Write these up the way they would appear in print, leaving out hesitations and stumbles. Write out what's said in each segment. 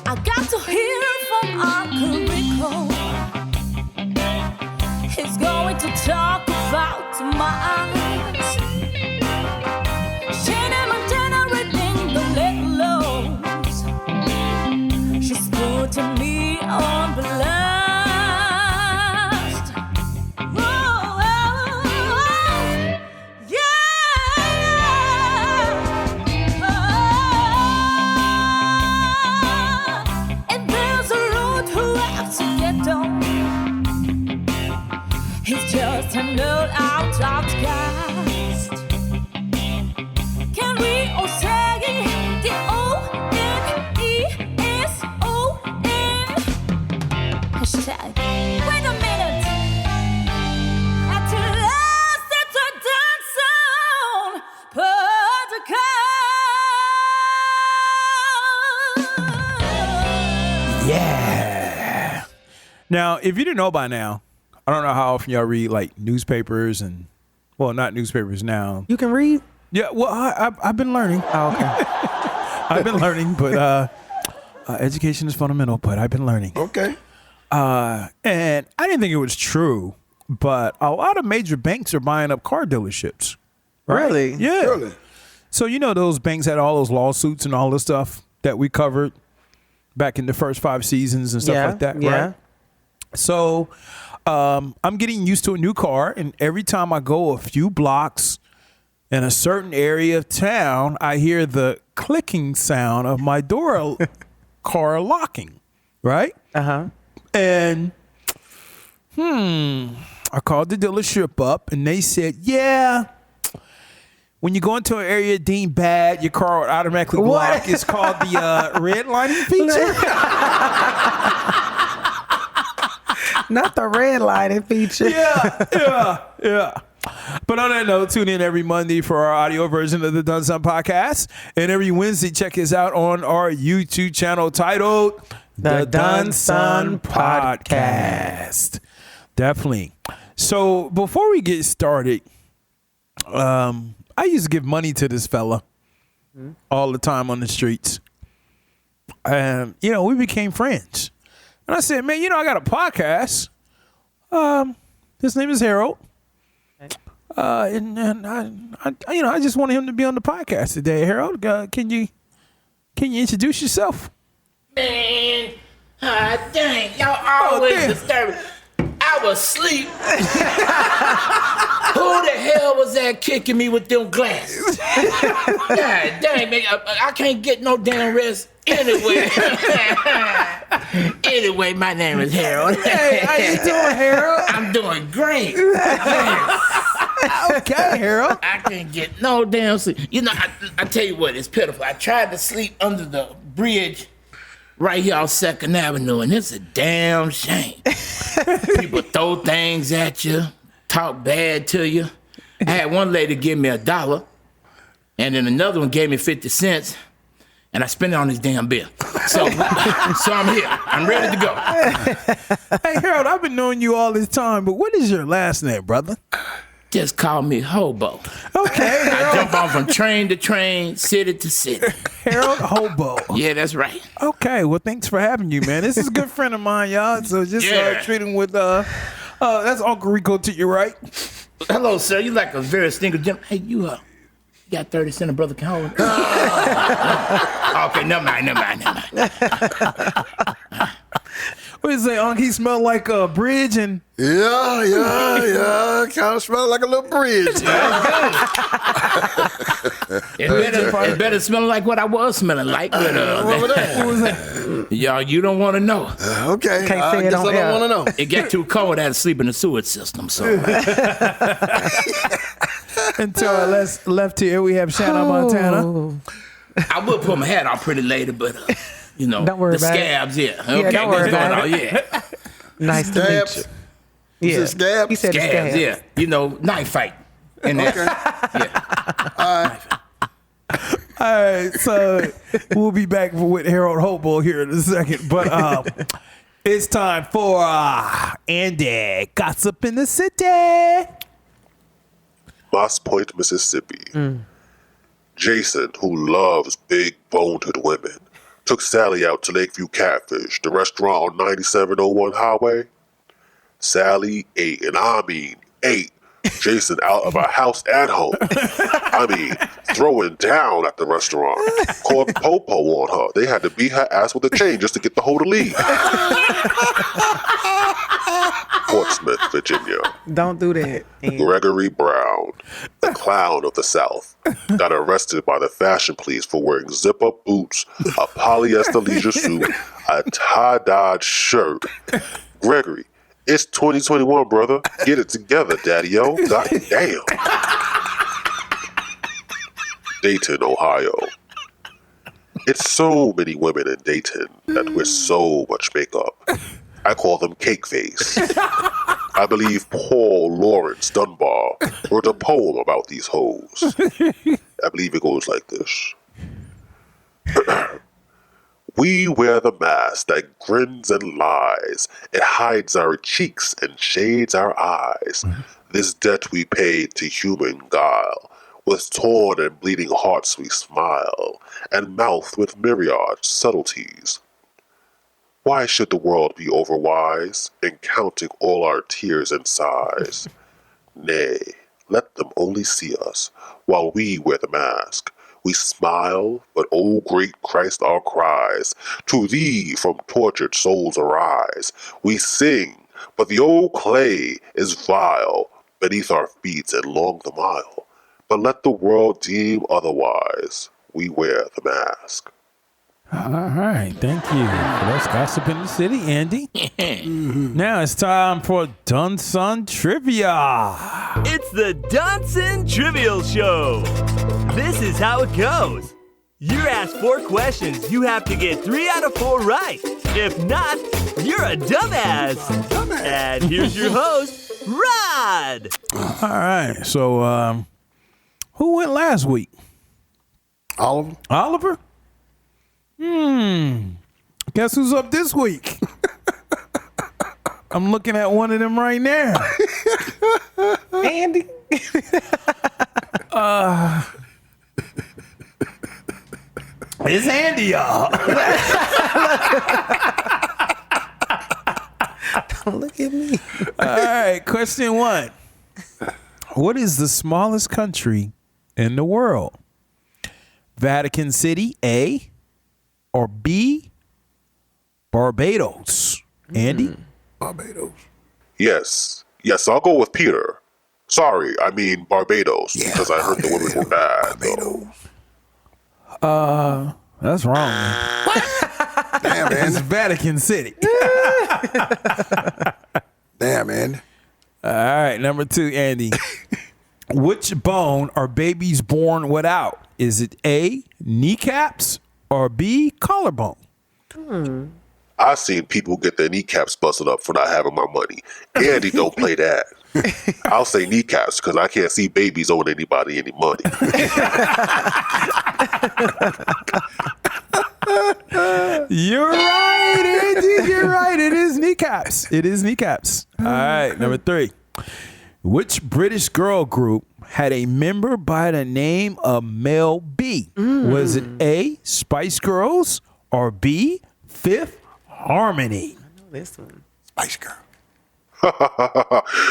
I got to hear from Uncle Rico. He's going to talk about my eyes. She never generating the little lows. She's putting me on blast. He's just a note out outcast. Can we all say the O-N-E-S-O-N? Hashtag. Wait a minute. At last, it's a Doneson podcast. Yeah. Now, if you didn't know by now, I don't know how often y'all read like newspapers and, well, not newspapers now. You can read? Yeah, well, I've been learning. Oh, okay. I've been learning, but education is fundamental, but I've been learning. Okay. And I didn't think it was true, but a lot of major banks are buying up car dealerships. Right? Really? Yeah. Really? So, you know, those banks had all those lawsuits and all this stuff that we covered back in the first 5 seasons and stuff like that, yeah. right? So I'm getting used to a new car, and every time I go a few blocks in a certain area of town, I hear the clicking sound of my door car locking, right? Uh-huh. And I called the dealership up, and they said, yeah, when you go into an area deemed bad, your car would automatically lock. It's called the redlining feature. Not the red lighting feature. Yeah. But on that note, tune in every Monday for our audio version of the Doneson podcast. And every Wednesday, check us out on our YouTube channel titled The Doneson Podcast. Definitely. So before we get started, I used to give money to this fella all the time on the streets. And, you know, we became friends. And I said, man, you know, I got a podcast. His name is Harold. And I just wanted him to be on the podcast today. Harold, can you introduce yourself? Man, dang, y'all always disturbing. I was asleep. Who the hell was that kicking me with them glasses? God dang, man, I can't get no damn rest anyway. Anyway, my name is Harold. Hey, how you doing, Harold? I'm doing great. Okay, Harold. I can't get no damn sleep. You know, I tell you what, it's pitiful. I tried to sleep under the bridge right here on 2nd Avenue, and it's a damn shame. People throw things at you, talk bad to you. I had one lady give me $1, and then another one gave me 50 cents, and I spent it on this damn bill. So I'm here. I'm ready to go. Hey, Harold, I've been knowing you all this time, but what is your last name, brother? Just call me Hobo. Okay, I Harold. jump on from train to train, city to city. Harold Hobo. Yeah, that's right. Okay, well, thanks for having you, man. This is a good friend of mine, y'all. So just treat him with that's Uncle Rico to your right. Hello, sir. You like a very single gentleman. Hey, you got 30 cents, brother can hold. Okay, never mind. What is it, Unc? He smelled like a bridge and... Yeah. Kind of smell like a little bridge. It's better smelling like what I was smelling like. But, What was that? y'all, you don't want to know. Okay. Can't I say it guess on I air. don't want to know. It get too cold. I had to sleep in the sewage system. So And to our left here, we have Shanna Montana. I will put my hat on pretty later, but you know, Don't worry the about it. scabs, yeah. Okay, don't worry what's going about on? Yeah, Nice to meet you. Scabs. You said scabs? He said scabs, scabs. yeah. You know, knife fight. In there. Yeah. All right, so we'll be back with Harold Hobo here in a second. But it's time for Andy Gossip in the City. Moss Point, Mississippi. Jason, who loves big-boned women, Took Sally out to Lakeview Catfish, the restaurant on 9701 Highway. Sally ate, and I mean ate, Jason out of our house and home. I mean, throwing down at the restaurant. Called Popo on her. They had to beat her ass with a chain just to get the hoe to leave. Portsmouth, Virginia. Don't do that. Gregory Brown, the clown of the South, got arrested by the fashion police for wearing zip-up boots, a polyester leisure suit, a tie-dyed shirt. Gregory, it's 2021, brother. Get it together, daddy-o. God damn. Dayton, Ohio. It's so many women in Dayton that wear so much makeup. I call them cake face. I believe Paul Laurence Dunbar wrote a poem about these hoes. I believe it goes like this. We wear the mask that grins and lies. It hides our cheeks and shades our eyes. This debt we paid to human guile. With torn and bleeding hearts we smile, and mouth with myriad subtleties. Why should the world be overwise in counting all our tears and sighs? Nay, let them only see us while we wear the mask. We smile, but O great Christ our cries, to thee from tortured souls arise. We sing, but the old clay is vile beneath our feet and long the mile. But let the world deem otherwise. We wear the mask. All right, thank you. That's Gossip in the City, Andy. Now it's time for Doneson Trivia. It's the Doneson Trivial Show. This is how it goes. You're asked 4 questions. You have to get 3 out of 4 right. If not, you're a dumbass. And here's your host, Rod. All right, so who went last week? Oliver? Oliver? Guess who's up this week? I'm looking at one of them right now. Andy. It's Andy, y'all. Look at me. All right, question 1. What is the smallest country in the world? Vatican City, A, or B, Barbados? Andy? Barbados. Yes, I'll go with Peter. Sorry, I mean Barbados, because I heard the women were bad. Barbados. That's wrong, man. Damn, It's man. Vatican City. Damn, man. All right, number 2, Andy. Which bone are babies born without? Is it A, kneecaps, or B, collarbone? I've seen people get their kneecaps busted up for not having my money. Andy don't play that. I'll say kneecaps because I can't see babies owing anybody any money. You're right, Andy. You're right. It is kneecaps. It is kneecaps. All right, number 3. Which British girl group had a member by the name of Mel B? Was it A, Spice Girls, or B, Fifth Harmony? This one. Spice Girl.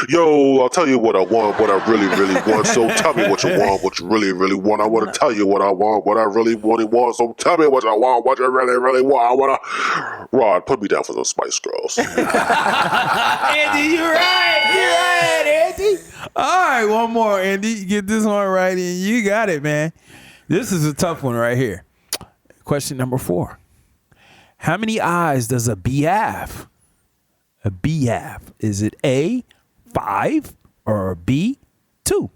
Yo, I'll tell you what I want, what I really, really want. So tell me what you want, what you really, really want. I want to tell you what I want, what I really, really want. So tell me what I want, what you really, really want. I want to... Rod, put me down for those Spice Girls. Andy, you're right. You're right, Andy. All right, one more, Andy. You get this one right, and you got it, man. This is a tough one right here. Question number 4. How many eyes does a bee have? A bee have? Is it A, 5, or B, 2?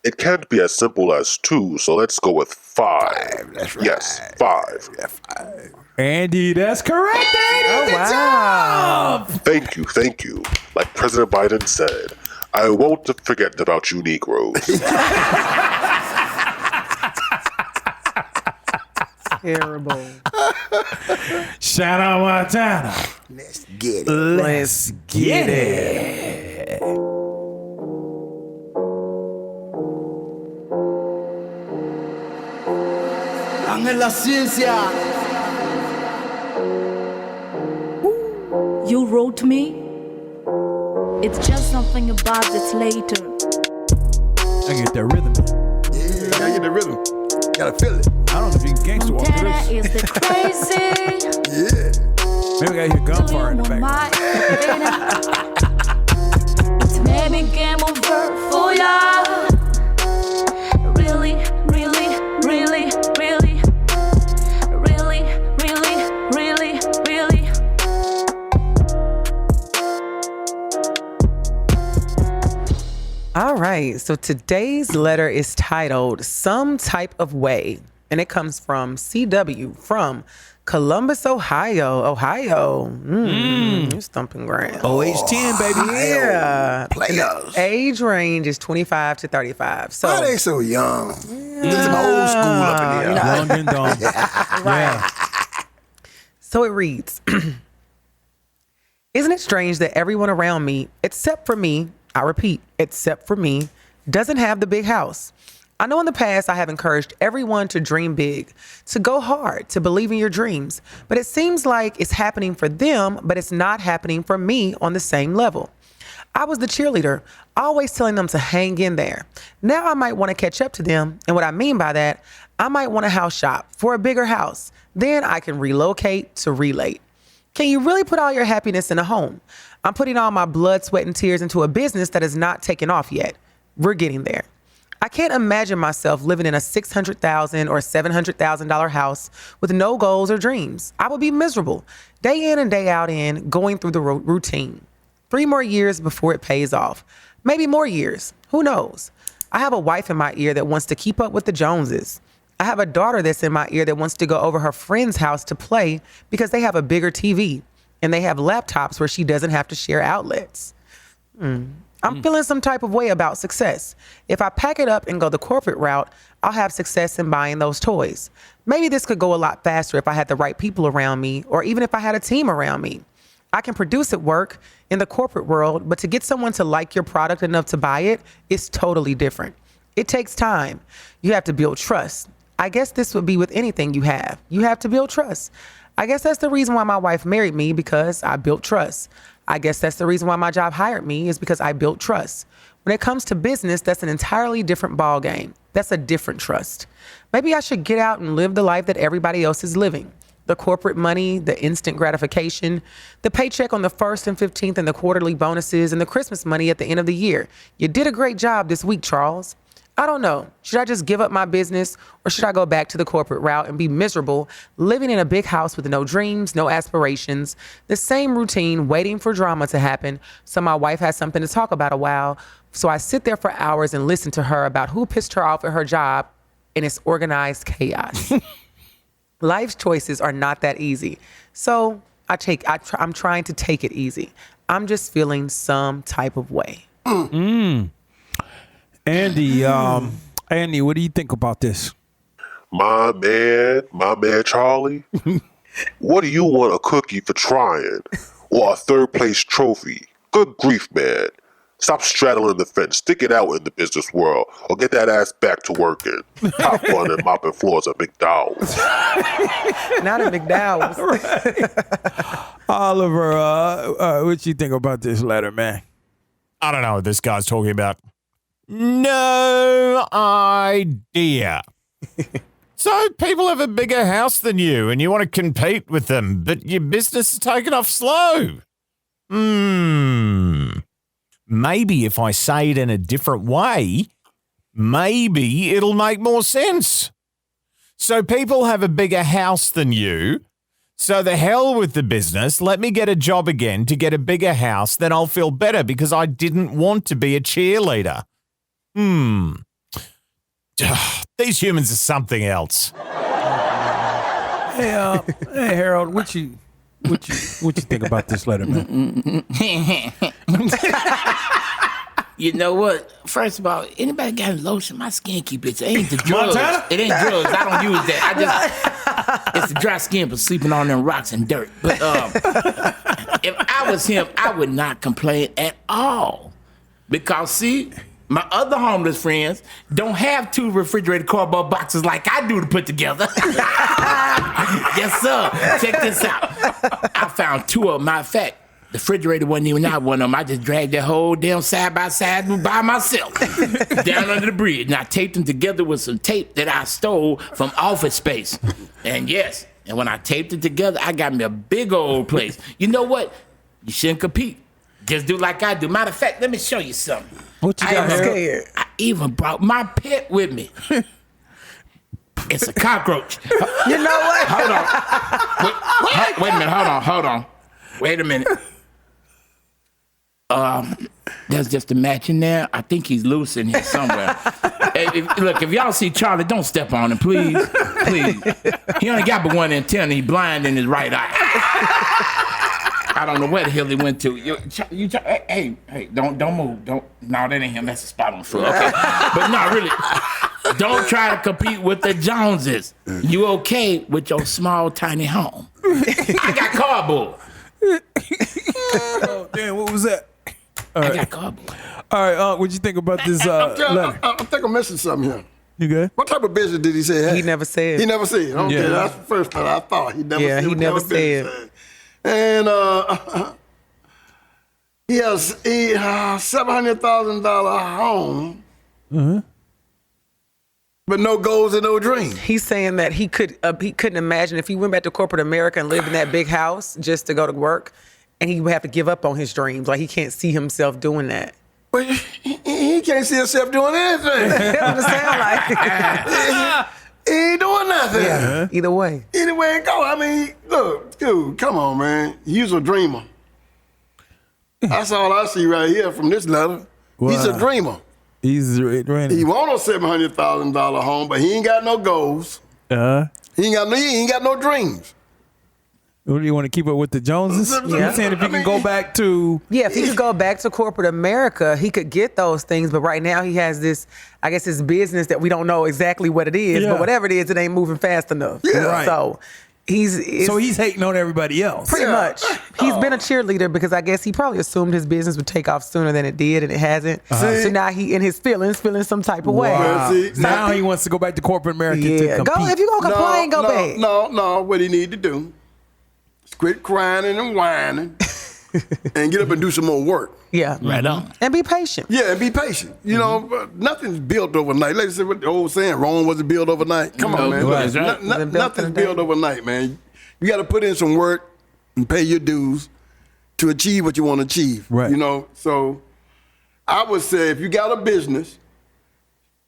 It can't be as simple as 2, so let's go with 5. That's right. Yes, 5. Yeah, 5. Andy, that's correct, Andy. Oh, Good wow. job. Thank you. Like President Biden said, I won't forget about you Negroes. Terrible. Shout out Montana. Let's get it. Let's get it. Ángel la ciencia. You wrote me? It's just something about this later. I get that rhythm. Yeah, I get the rhythm. Gotta feel it. I don't know if you can gangster walk through Montana this. is the crazy. Yeah. Maybe I gotta hear gunfire in the back. It's maybe game over for ya. Really, really, really, really, really, really, really, really. All right. So today's letter is titled Some Type of Way. And it comes from CW from Columbus, Ohio. You're stumping ground. OH10, baby. Yeah. Players. And the age range is 25 to 35. So Why they so young? This is my old school up in here. Young and dumb. Yeah. So it reads, isn't it strange that everyone around me, except for me, I repeat, except for me, doesn't have the big house? I know in the past I have encouraged everyone to dream big, to go hard, to believe in your dreams, but it seems like it's happening for them, but it's not happening for me on the same level. I was the cheerleader, always telling them to hang in there. Now I might want to catch up to them, and what I mean by that, I might want a house shop for a bigger house. Then I can relocate to relate. Can you really put all your happiness in a home? I'm putting all my blood, sweat, and tears into a business that is not taken off yet. We're getting there. I can't imagine myself living in a $600,000 or $700,000 house with no goals or dreams. I would be miserable, day in and day out going through the routine. 3 more years before it pays off. Maybe more years. Who knows? I have a wife in my ear that wants to keep up with the Joneses. I have a daughter that's in my ear that wants to go over her friend's house to play because they have a bigger TV and they have laptops where she doesn't have to share outlets. I'm feeling some type of way about success. If I pack it up and go the corporate route, I'll have success in buying those toys. Maybe this could go a lot faster if I had the right people around me, or even if I had a team around me. I can produce at work in the corporate world, but to get someone to like your product enough to buy it is totally different. It takes time. You have to build trust. I guess this would be with anything you have. You have to build trust. I guess that's the reason why my wife married me, because I built trust. I guess that's the reason why my job hired me, is because I built trust. When it comes to business, that's an entirely different ball game. That's a different trust. Maybe I should get out and live the life that everybody else is living. The corporate money, the instant gratification, the paycheck on the 1st and 15th, and the quarterly bonuses, and the Christmas money at the end of the year. You did a great job this week, Charles. I don't know. Should I just give up my business, or should I go back to the corporate route and be miserable, living in a big house with no dreams, no aspirations, the same routine, waiting for drama to happen so my wife has something to talk about a while, so I sit there for hours and listen to her about who pissed her off at her job, and it's organized chaos. Life's choices are not that easy. So I'm trying to take it easy. I'm just feeling some type of way. Andy, what do you think about this? My man Charlie, what do you want a cookie for trying? Or a 3rd place trophy? Good grief, man. Stop straddling the fence, stick it out in the business world, or get that ass back to working. Have fun and mopping floors at McDowell's. Not at McDowell's. Oliver, what you think about this letter, man? I don't know what this guy's talking about. No idea. So people have a bigger house than you and you want to compete with them, but your business is taking off slow. Maybe if I say it in a different way, maybe it'll make more sense. So people have a bigger house than you. So the hell with the business. Let me get a job again to get a bigger house. Then I'll feel better because I didn't want to be a cheerleader. These humans are something else. Hey, Harold, what you think about this letter, man? You know what? First of all, anybody got lotion? My skin keep it. It ain't the drugs. Montana? It ain't drugs. I don't use that. It's the dry skin for sleeping on them rocks and dirt. But if I was him, I would not complain at all. Because see, My other homeless friends don't have 2 refrigerated cardboard boxes like I do to put together. Yes, sir. Check this out. I found 2 of them. Matter of fact, the refrigerator wasn't even out one of them. I just dragged that whole damn side by side by myself down under the bridge. And I taped them together with some tape that I stole from Office Space. And yes, and when I taped it together, I got me a big old place. You know what? You shouldn't compete. Just do like I do. Matter of fact, let me show you something. What you got, Harold? I even brought my pet with me. It's a cockroach. You know what? Hold on. Wait a minute. Hold on. Wait a minute. There's just a match in there. I think he's loose in here somewhere. Hey, if y'all see Charlie, don't step on him, please. Please. He only got but one antenna. He's blind in his right eye. I don't know where the hell he went to. Hey, don't move. No, that ain't him. That's a spot on the floor. Okay. But no, really, don't try to compete with the Joneses. You okay with your small, tiny home? I got cardboard. Oh, damn, what was that? I got cardboard. All right, what'd you think about this letter? I think I'm missing something here. You good? What type of business did he say he had? He never said. He never said. Okay, Yeah. that's the first part I thought. He never said. He what never type of business said. And he has a $700,000 home, but no goals and no dreams. He's saying that he couldn't imagine if he went back to corporate America and lived in that big house just to go to work, and he would have to give up on his dreams. Like he can't see himself doing that. But he can't see himself doing anything. That's what it sound like. He ain't doing nothing. Yeah. Either way. Either way it go. I mean, look, dude, come on, man. He's a dreamer. That's all I see right here from this letter. He's a dreamer. He's right. He want a $700,000 home, but he ain't got no goals. He ain't got no dreams. What do you want to keep up with the Joneses? Yeah. You're saying if you can go back to Yeah, if he could go back to corporate America, he could get those things. But right now he has this, I guess, his business that we don't know exactly what it is. Yeah. But whatever it is, it ain't moving fast enough. Yeah. Right. So he's hating on everybody else. pretty much. He's been a cheerleader because I guess he probably assumed his business would take off sooner than it did, and it hasn't. So now he in his feeling some type of way. Wow. See, Now he wants to go back to corporate America to Yeah, compete. go if you gonna complain, go back. No. What he need to do is quit crying and whining and get up and do some more work. Yeah, Right on. and be patient. Yeah, and be patient. You know, nothing's built overnight. Like I said, what the old saying, Rome wasn't built overnight. Come on, man. That's right. Nothing's built overnight, man. You got to put in some work and pay your dues to achieve what you want to achieve. Right. You know, so I would say if you got a business,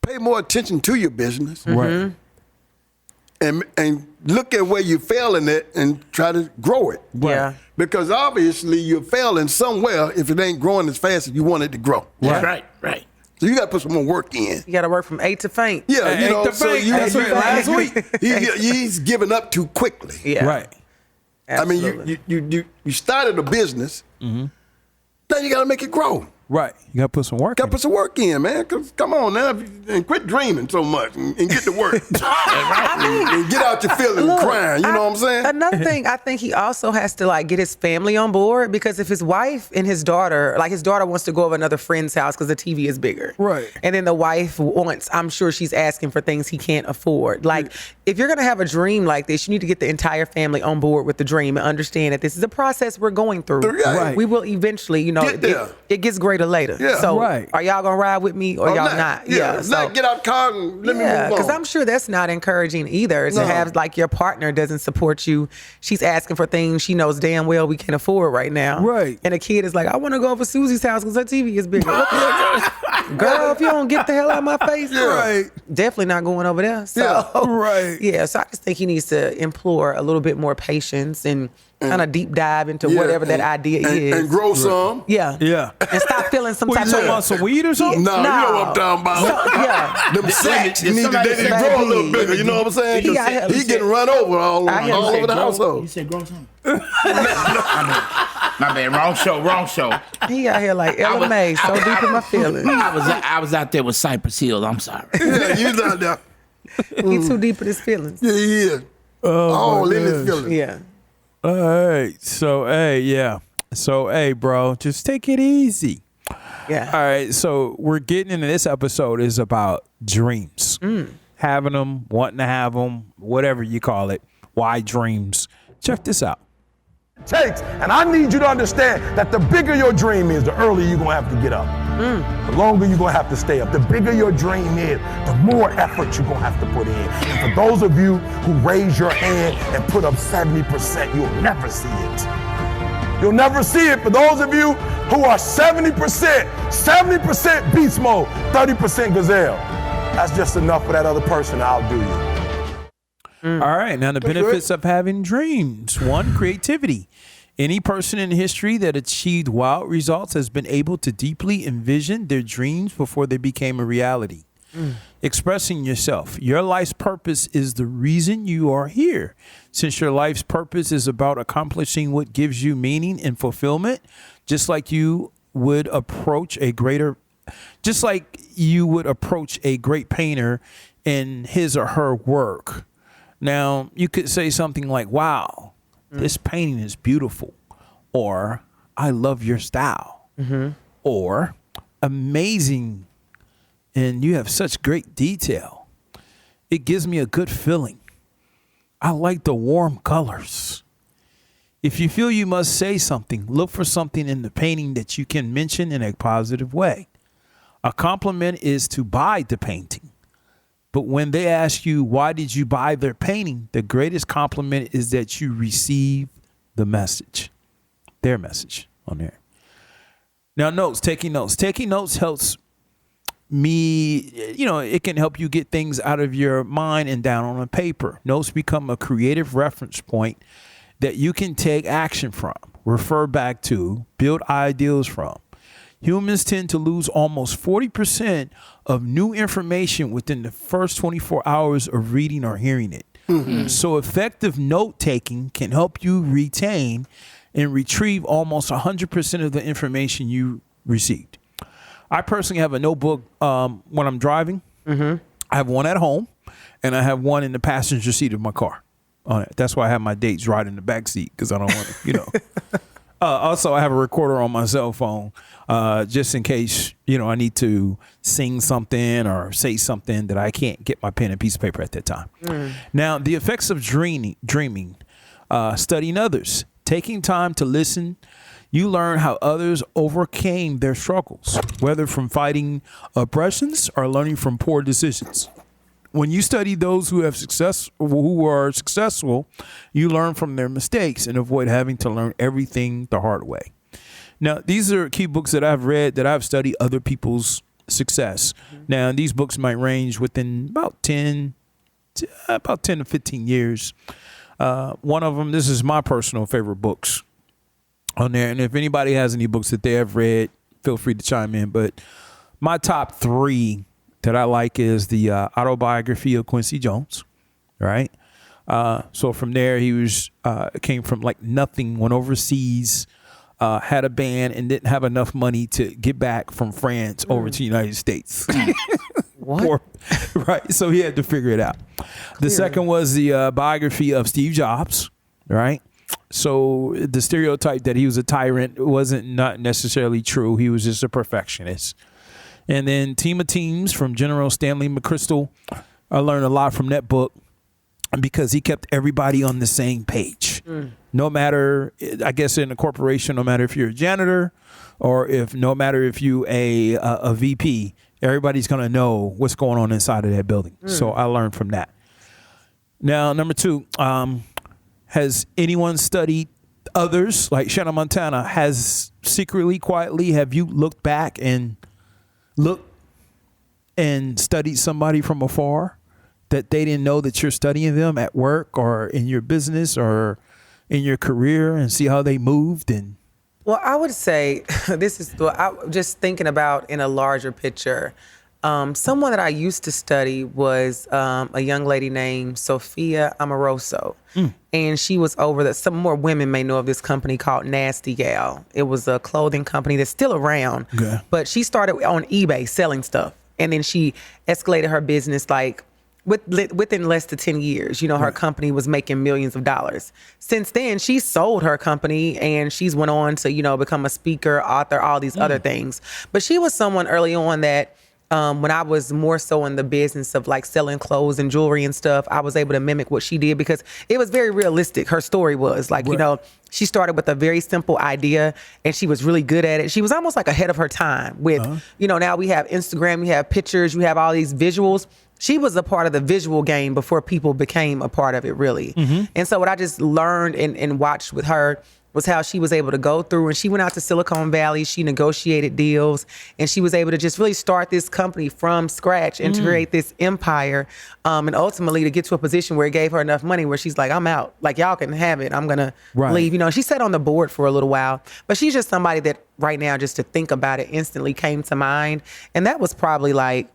pay more attention to your business. Right. And look at where you're failing at and try to grow it. Yeah. Because obviously you're failing somewhere if it ain't growing as fast as you want it to grow. Right. So you got to put some more work in. You got to work from 8 to faint. Yeah, you know, so That's right, last week. he's giving up too quickly. Yeah, Right. absolutely. I mean, you started a business, now you got to make it grow. Right. You got to put some work Got to in. put some work in, man. 'Cause come on now, and quit dreaming so much and get to work. and get out your feelings and crying. You know what I'm saying? Another thing, I think he also has to like get his family on board because if his wife and his daughter, like his daughter wants to go over another friend's house because the TV is bigger. Right. And then the wife wants, I'm sure she's asking for things he can't afford. Like if you're going to have a dream like this, you need to get the entire family on board with the dream and understand that this is a process we're going through. Right. We will eventually, Get there. it gets greater later. Yeah. So Right. are y'all going to ride with me or y'all not? Yeah, So, get out the car and let me move on. because I'm sure that's not encouraging either to have like your partner doesn't support you. She's asking for things she knows damn well we can't afford right now. Right. And a kid is like, I want to go over Susie's house because her TV is bigger. Girl, if you don't get the hell out of my face, Right. definitely not going over there. So, Right. yeah, so I just think he needs to implore a little bit more patience and kind of deep dive into Yeah, whatever that idea is. And grow some. Yeah. Yeah. And stop feeling some What, type you talking about some weed or something? No, you know what I'm talking about. So, yeah. Them sacks, you need to somebody they need to say- grow a little bigger. You know what I'm saying? He got him. He getting run over all I hear him over say the grow. You household. said grow something. My bad. Wrong show. He out here like Ella May, so deep in my feelings. I was out there with Cypress Hill. I'm sorry. Yeah, you out there. He too deep in his feelings. Yeah, he is. All in his feelings. Yeah. All right. So, hey, yeah. So, hey, bro, just take it easy. Yeah. All right, so we're getting into this episode is about dreams. Having them, wanting to have them, whatever you call it. Why dreams? Check this out. Takes, and I need you to understand that the bigger your dream is, the earlier you're gonna have to get up. The longer you're gonna have to stay up. The bigger your dream is, the more effort you're gonna have to put in. And for those of you who raise your hand and put up 70%, you'll never see it. You'll never see it. For those of you who are 70% beast mode, 30% gazelle. That's just enough for that other person. I'll do you. All right, now the benefits of having dreams. 1, creativity. Any person in history that achieved wild results has been able to deeply envision their dreams before they became a reality. Expressing yourself. Your life's purpose is the reason you are here. Since your life's purpose is about accomplishing what gives you meaning and fulfillment, just like you would approach a great painter in his or her work. Now, you could say something like, wow, this painting is beautiful, or I love your style, or amazing, and you have such great detail. It gives me a good feeling. I like the warm colors. If you feel you must say something, look for something in the painting that you can mention in a positive way. A compliment is to buy the painting. But when they ask you, why did you buy their painting? The greatest compliment is that you receive the message, their message on there. Now, taking notes. Taking notes helps me, it can help you get things out of your mind and down on a paper. Notes become a creative reference point that you can take action from, refer back to, build ideas from. Humans tend to lose almost 40% of new information within the first 24 hours of reading or hearing it. So effective note taking can help you retain and retrieve almost 100% of the information you received. I personally have a notebook when I'm driving. I have one at home, and I have one in the passenger seat of my car. On it. That's why I have my dates right in the back seat, because I don't want to, Also, I have a recorder on my cell phone just in case, I need to sing something or say something that I can't get my pen and piece of paper at that time. Now, the effects of dreaming, studying others, taking time to listen. You learn how others overcame their struggles, whether from fighting oppressions or learning from poor decisions. When you study those who are successful, you learn from their mistakes and avoid having to learn everything the hard way. Now, these are key books that I've read that I've studied other people's success. Now, these books might range within about 10 to 15 years. One of them, this is my personal favorite books on there. And if anybody has any books that they have read, feel free to chime in. But my top 3 that I like is the autobiography of Quincy Jones, right? So from there, he came from like nothing, went overseas, had a band, and didn't have enough money to get back from France over to the United States. What? Right? So he had to figure it out. The second was the biography of Steve Jobs, right? So the stereotype that he was a tyrant wasn't not necessarily true. He was just a perfectionist. And then Team of Teams from General Stanley McChrystal. I learned a lot from that book because he kept everybody on the same page. No matter, I guess in a corporation, no matter if you're a janitor or no matter if you a VP, everybody's going to know what's going on inside of that building. So I learned from that. Now, number 2, has anyone studied others like Shannon Montana has secretly, quietly, have you looked back and studied somebody from afar that they didn't know that you're studying them at work or in your business or in your career and see how they moved? And Well, I would say this is just thinking about in a larger picture. Someone that I used to study was a young lady named Sophia Amoroso. And she was over that. Some more women may know of this company called Nasty Gal. It was a clothing company that's still around. Okay. But she started on eBay selling stuff. And then she escalated her business like within less than 10 years, her company was making millions of dollars. Since then, she sold her company and she's went on to, become a speaker, author, all these other things. But she was someone early on that when I was more so in the business of like selling clothes and jewelry and stuff, I was able to mimic what she did because it was very realistic. Her story was like, she started with a very simple idea and she was really good at it. She was almost like ahead of her time with, now we have Instagram, you have pictures, you have all these visuals. She was a part of the visual game before people became a part of it, really. And so what I just learned and watched with her was how she was able to go through, and she went out to Silicon Valley, she negotiated deals, and she was able to just really start this company from scratch and to create this empire, and ultimately to get to a position where it gave her enough money where she's like, I'm out. Like, y'all can have it. I'm going to leave. She sat on the board for a little while, but she's just somebody that right now, just to think about it, instantly came to mind. And that was probably like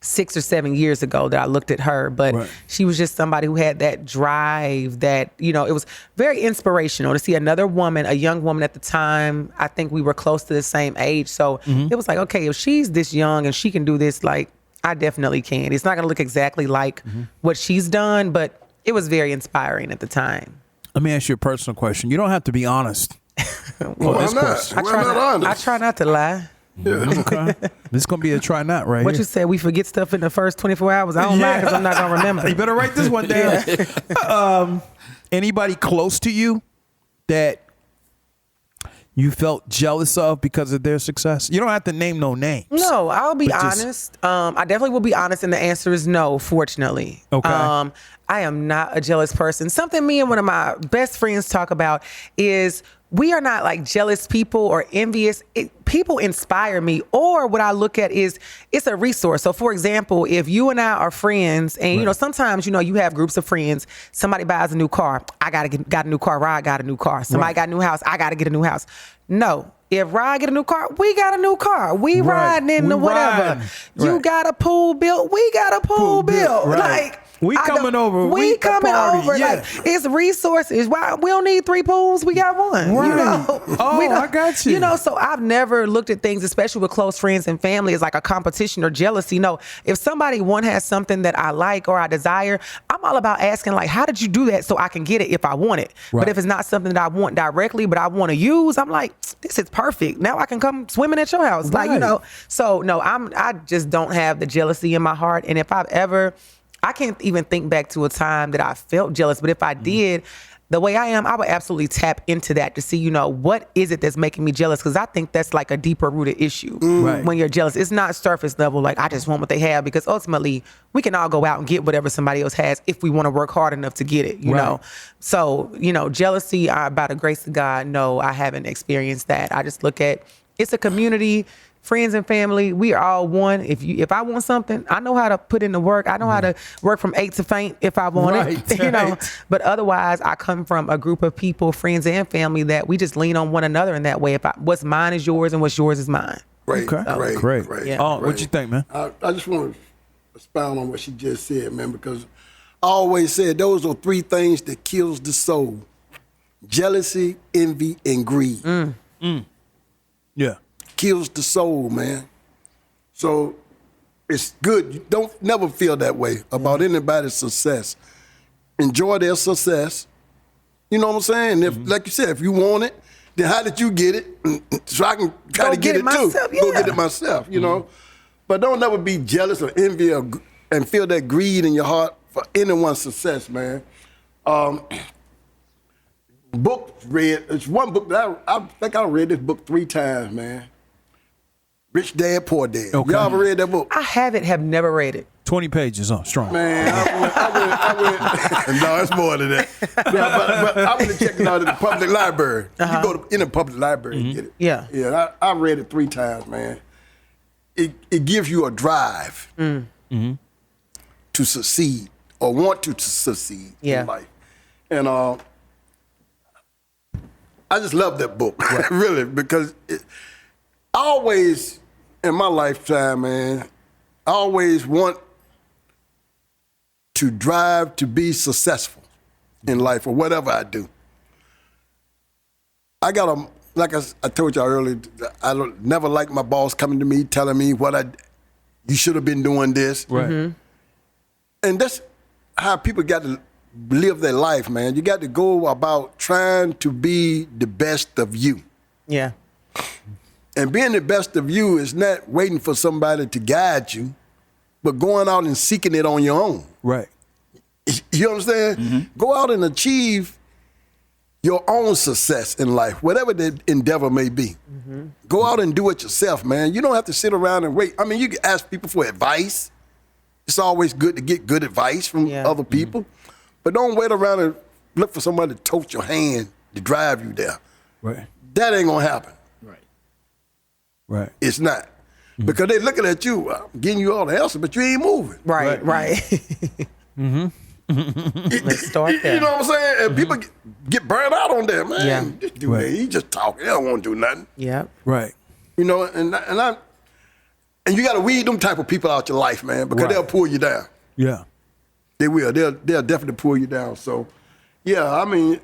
6 or 7 years ago that I looked at her, but she was just somebody who had that drive that, it was very inspirational to see another woman, a young woman at the time. I think we were close to the same age. So it was like, okay, if she's this young and she can do this, like, I definitely can. It's not going to look exactly like what she's done, but it was very inspiring at the time. Let me ask you a personal question. You don't have to be honest. Why not? I try not to lie. Okay. This is going to be a try not right What here. you said, we forget stuff in the first 24 hours. I don't lie because I'm not going to remember. You better write this one down. Anybody close to you that you felt jealous of because of their success? You don't have to name no names. No, I'll be honest. I definitely will be honest, and the answer is no, fortunately. Okay. I am not a jealous person. Something me and one of my best friends talk about is we are not like jealous people or envious. People inspire me, or what I look at is it's a resource. So for example, if you and I are friends and, sometimes, you have groups of friends, somebody buys a new car. I got a new car. Rod got a new car. Somebody got a new house. I got to get a new house. No. If Rod get a new car, we got a new car. We riding in the whatever. You got a pool built. We got a pool built. Right. We coming over. We coming over. Yeah. Like, it's resources. Why we don't need 3 pools? We got one. Right. I got you. So I've never looked at things, especially with close friends and family, as like a competition or jealousy. No, if somebody has something that I like or I desire, I'm all about asking like, how did you do that so I can get it if I want it? Right. But if it's not something that I want directly, but I want to use, I'm like, this is perfect. Now I can come swimming at your house. Right. Like, so no, I just don't have the jealousy in my heart. And if I've ever, I can't even think back to a time that I felt jealous, but if I did, the way I am, I would absolutely tap into that to see, what is it that's making me jealous? Because I think that's like a deeper rooted issue when you're jealous. It's not surface level, like I just want what they have, because ultimately we can all go out and get whatever somebody else has if we want to work hard enough to get it, you know? So, jealousy, by the grace of God, no, I haven't experienced that. I just look at, it's a community. Friends and family, we are all one. If I want something, I know how to put in the work. I know how to work from 8 to faint if I want it. But otherwise, I come from a group of people, friends and family, that we just lean on one another in that way. What's mine is yours and what's yours is mine. Great, great. Yeah. What you think, man? I just want to expound on what she just said, man, because I always said those are 3 things that kills the soul: jealousy, envy, and greed. Yeah. Kills the soul, man. So it's good. You don't never feel that way about anybody's success. Enjoy their success. You know what I'm saying? If, like you said, if you want it, then how did you get it? So I can try to get it myself, too. Go get it myself, you know? But don't never be jealous or envy and feel that greed in your heart for anyone's success, man. Book read, it's one book that I think I read this book 3 times, man. Rich Dad, Poor Dad. Okay. Y'all ever read that book? I have never read it. 20 pages, strong. Man, I went no, it's more than that. Yeah, but I went to check it out at the public library. You go to in a public library and get it. Yeah. Yeah, I read it 3 times, man. It gives you a drive to succeed or want to succeed in life. And I just love that book, really, because I always, in my lifetime, man, I always want to drive to be successful in life or whatever I do. I got like I told y'all earlier, I don't never like my boss coming to me telling me you should have been doing this. Right. And that's how people got to live their life, man. You got to go about trying to be the best of you. Yeah. And being the best of you is not waiting for somebody to guide you, but going out and seeking it on your own. Right. You understand? Go out and achieve your own success in life, whatever the endeavor may be. Go out and do it yourself, man. You don't have to sit around and wait. I mean, you can ask people for advice. It's always good to get good advice from other people. But don't wait around and look for somebody to tote your hand to drive you there. Right. That ain't gonna happen. Right. It's not. Because they looking at you, I'm getting you all the answers, but you ain't moving. Right. Let's start there. You know what I'm saying? And people get burned out on that, man. Yeah. This dude, man, he just talking. He don't want to do nothing. Yep. Right. You know, and you got to weed them type of people out your life, man, because they'll pull you down. Yeah. They will. They'll definitely pull you down. So, yeah, I mean,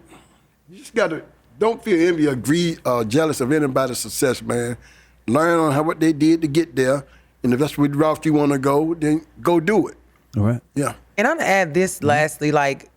you just got to don't feel envy or greed or jealous of anybody's success, man. Learn on what they did to get there, and if that's the route you want to go, then go do it. All right. Yeah. And I'm gonna add this lastly, like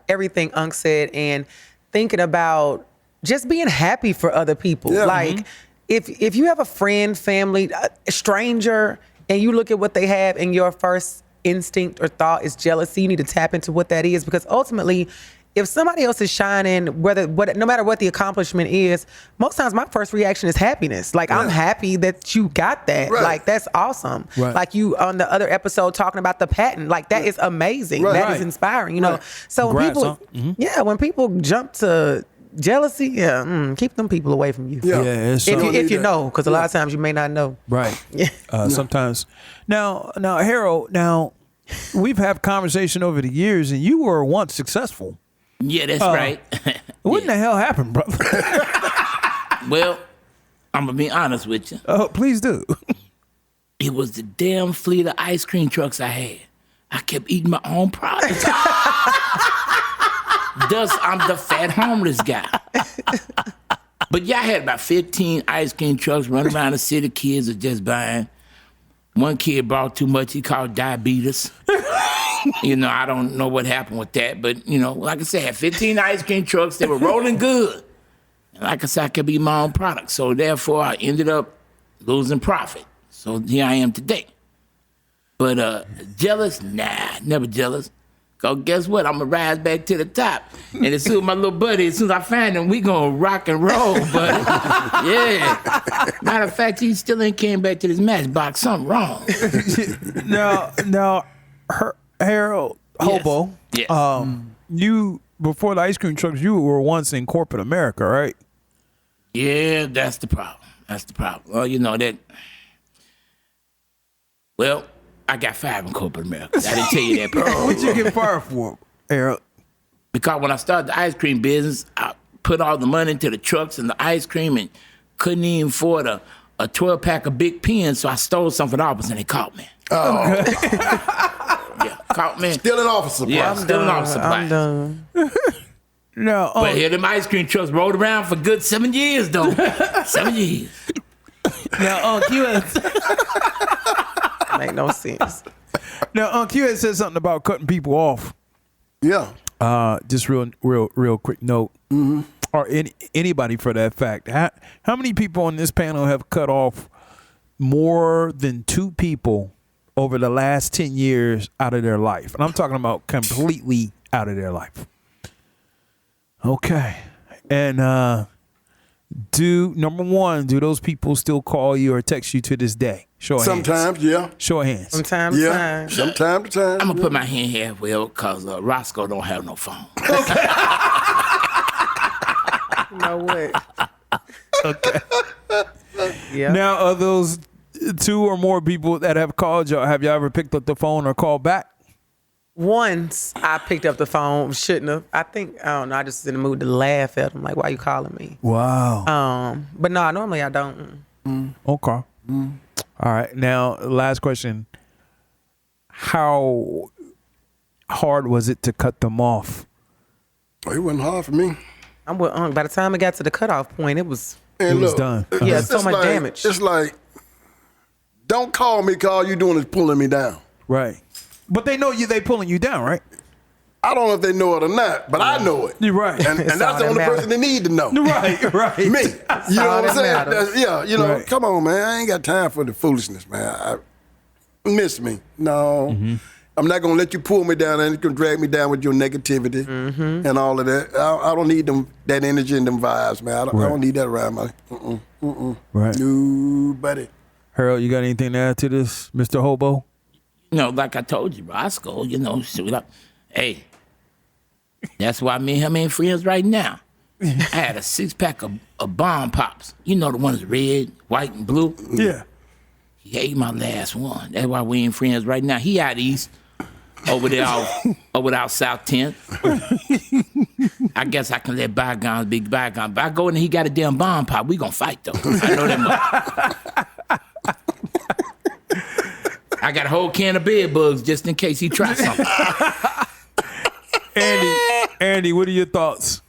everything Unc said, and thinking about just being happy for other people. Yeah. Like if you have a friend, family, a stranger, and you look at what they have, and your first instinct or thought is jealousy, you need to tap into what that is, because ultimately, if somebody else is shining, no matter what the accomplishment is, most times my first reaction is happiness. Like, I'm happy that you got that. Right. Like, that's awesome. Right. Like you on the other episode talking about the patent. Like, that is amazing. Right. That is Right. inspiring. You know. So when Congrats, people, when people jump to jealousy, keep them people away from you. Yeah. It's If you that. know, because a lot of times you may not know. right. Yeah. Sometimes. Now, Harold. Now, we've had conversation over the years, and you were once successful. Yeah, that's right. What in the hell happened, brother? Well, I'm gonna be honest with you. Oh, please do. It was the damn fleet of ice cream trucks I had. I kept eating my own products. Thus, I'm the fat homeless guy. But yeah, I had about 15 ice cream trucks running around the city. Kids are just buying. One kid bought too much. He called diabetes. You know, I don't know what happened with that. But, you know, like I said, I had 15 ice cream trucks. They were rolling good. And like I said, I could be my own product. So therefore, I ended up losing profit. So here I am today. But jealous? Nah, never jealous. Cause guess what? I'm gonna rise back to the top. And as soon as my little buddy, as soon as I find him, we gonna rock and roll, buddy. Yeah. Matter of fact, he still ain't came back to this matchbox. Something wrong. Now, Harold Hobo. Yes. You before the ice cream trucks, you were once in corporate America, right? Yeah, that's the problem. That's the problem. Well, you know that. Well, I got fired in corporate America. I didn't tell you that part. What'd you get fired for, Harold? Because when I started the ice cream business, I put all the money into the trucks and the ice cream and couldn't even afford a 12-pack of Big Pens, so I stole some from the office and they caught me. Oh, Yeah, caught me. still an office supply. Yeah, still an office supply. I'm done. No. But here them ice cream trucks rolled around for good 7 years, though. 7 years. Now, you had Make no sense. you had said something about cutting people off. Yeah. Just real quick note, or anybody for that fact. How many people on this panel have cut off more than 2 people over the last 10 years out of their life? And I'm talking about completely out of their life. Okay. And number one, do those people still call you or text you to this day? Show of hands. Sometimes, yeah. Show of hands. From time to Yeah. time. From time to time. I'm going to put my hand halfway up because Roscoe don't have no phone. You know what? Okay. Yeah. Now, are those 2 or more people that have called you, have you ever picked up the phone or called back? Once I picked up the phone, shouldn't have. I don't know. I just was in the mood to laugh at him. Like, why you calling me? Wow. But no, normally I don't. Okay. All right. Now, last question. How hard was it to cut them off? Oh, it wasn't hard for me. I'm with Unc. By the time it got to the cutoff point, it was. And It was done. Yeah, it's so just much like- damage. It's like, don't call me, 'cause all you doing is pulling me down. Right. But they know you. They pulling you down, right? I don't know if they know it or not, but I know it. You're right. And that's the only person they need to know. Right. Me. You know what I'm saying? matters. Right. Come on, man. I ain't got time for the foolishness, man. Miss me. No. Mm-hmm. I'm not going to let you pull me down and you can drag me down with your negativity and all of that. I don't need that energy and them vibes, man. I don't need that around my. Right. Nobody. Harold, you got anything to add to this, Mr. Hobo? Like I told you, Roscoe, shoot up. Hey, that's why me and him ain't friends right now. I had a 6-pack of bomb pops. You know the ones red, white, and blue? Yeah. He ate my last one. That's why we ain't friends right now. He out east, over there out South 10th. I guess I can let bygones be bygones. But I go in and he got a damn bomb pop. We gonna fight, though. I know that much. I got a whole can of bed bugs just in case he tries something. Andy, what are your thoughts?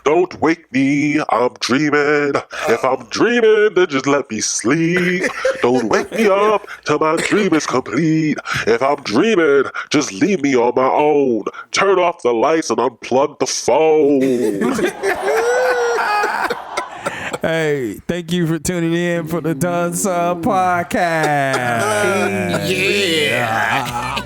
Don't wake me, I'm dreaming. If I'm dreaming, then just let me sleep. Don't wake me up till my dream is complete. If I'm dreaming, just leave me on my own. Turn off the lights and unplug the phone. Hey, thank you for tuning in for the Doneson podcast. Yeah.